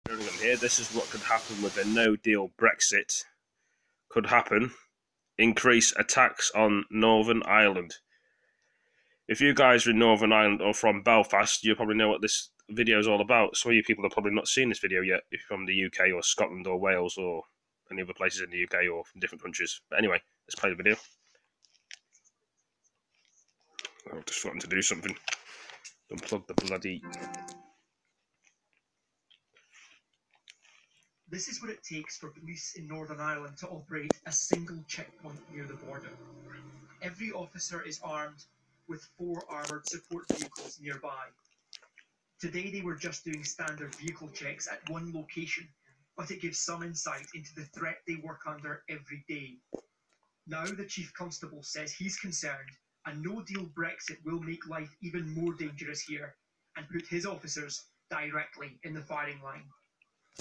Jerningam here. This is what could happen with a no-deal Brexit. Could happen. Increase attacks on Northern Ireland. If you guys are in Northern Ireland or from Belfast, you probably know what this video is all about. Some of you people have probably not seen this video yet, if you're from the UK or Scotland or Wales or any other places in the UK or from different countries. But anyway, let's play the video. I've just forgotten to do something. Unplug the bloody... This is what it takes for police in Northern Ireland to operate a single checkpoint near the border. Every officer is armed with 4 armoured support vehicles nearby. Today they were just doing standard vehicle checks at one location, but it gives some insight into the threat they work under every day. Now the Chief Constable says he's concerned a no-deal Brexit will make life even more dangerous here and put his officers directly in the firing line.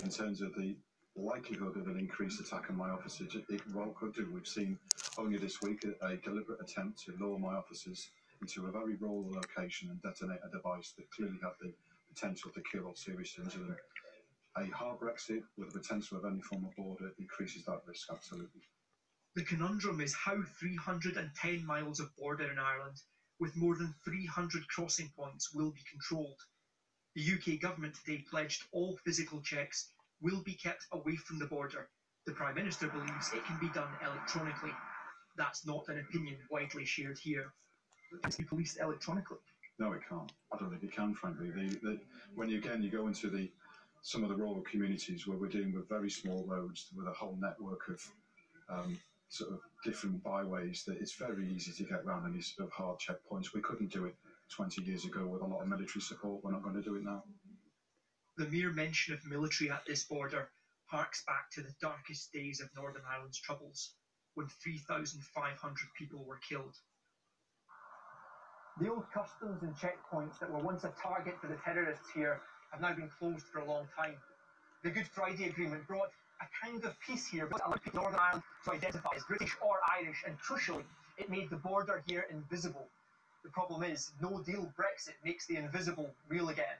In terms of the likelihood of an increased attack on my officers, it well could do. We've seen only this week a deliberate attempt to lure my officers into a very rural location and detonate a device that clearly had the potential to kill or seriously injure them. A hard Brexit with the potential of any form of border increases that risk, absolutely. The conundrum is how 310 miles of border in Ireland, with more than 300 crossing points, will be controlled. The UK government today pledged all physical checks will be kept away from the border. The Prime Minister believes it can be done electronically. That's not an opinion widely shared here. It can be policed electronically. No, it can't. I don't think it can, frankly. When you go into some of the rural communities where we're dealing with very small roads with a whole network of sort of different byways, that it's very easy to get around any sort of hard checkpoints. We couldn't do it 20 years ago with a lot of military support. We're not going to do it now. The mere mention of military at this border harks back to the darkest days of Northern Ireland's troubles, when 3,500 people were killed. The old customs and checkpoints that were once a target for the terrorists here have now been closed for a long time. The Good Friday Agreement brought a kind of peace here, but allowed people in Northern Ireland to identify as British or Irish, and crucially, it made the border here invisible. The problem is, no-deal Brexit makes the invisible real again.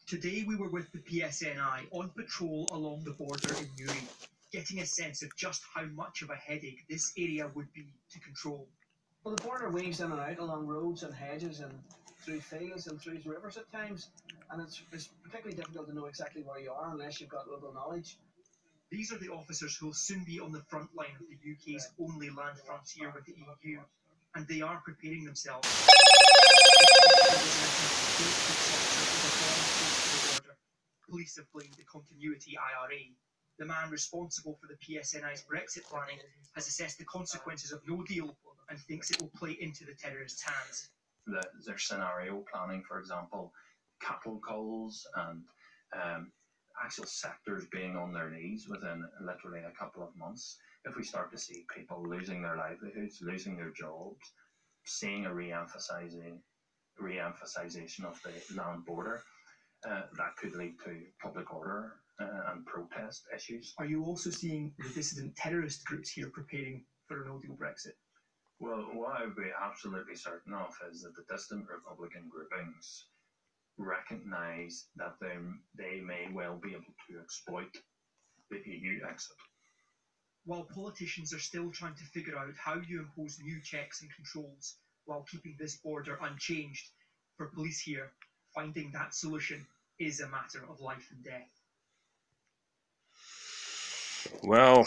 Today we were with the PSNI on patrol along the border in Newry, getting a sense of just how much of a headache this area would be to control. Well, the border weaves in and out along roads and hedges and through fields and through rivers at times, and it's particularly difficult to know exactly where you are unless you've got local knowledge. These are the officers who will soon be on the front line of the UK's only land frontier with the EU, and they are preparing themselves. Police have blamed the Continuity IRA. The man responsible for the PSNI's Brexit planning has assessed the consequences of no deal and thinks it will play into the terrorists' hands. Their scenario planning, for example, cattle calls and actual sectors being on their knees within literally a couple of months. If we start to see people losing their livelihoods, losing their jobs, seeing a re-emphasization of the land border, that could lead to public order and protest issues. Are you also seeing the dissident terrorist groups here preparing for a no-deal Brexit? Well, what I would be absolutely certain of is that the dissident Republican groupings recognise that they may well be able to exploit the EU exit. While politicians are still trying to figure out how you impose new checks and controls while keeping this border unchanged, for police here, finding that solution is a matter of life and death. Well,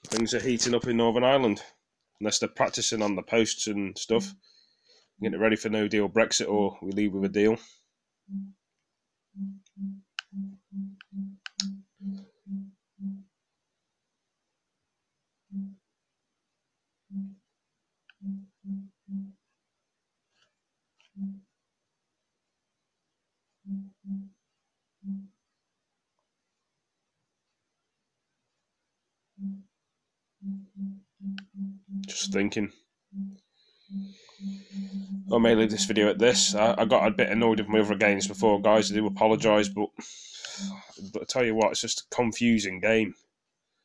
things are heating up in Northern Ireland. Unless they're practising on the posts and stuff. Getting it ready for no deal Brexit, or we leave with a deal. Just thinking. I may leave this video at this. I got a bit annoyed with my other games before, guys. I do apologise, but I tell you what, it's just a confusing game.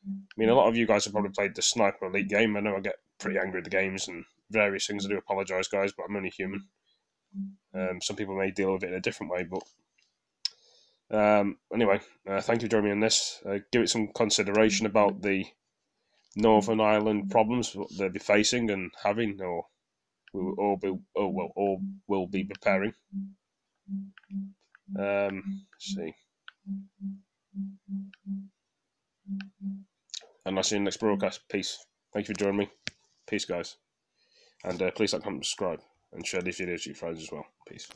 I mean, a lot of you guys have probably played the Sniper Elite game. I know I get pretty angry at the games and various things. I do apologise, guys, but I'm only human. Some people may deal with it in a different way, but Anyway, thank you for joining me on this. Give it some consideration about the Northern Ireland problems they'll be facing and having, or will be preparing. Let's see. And I'll see you in the next broadcast. Peace. Thank you for joining me. Peace, guys. And please like, comment, subscribe, and share these videos with your friends as well. Peace.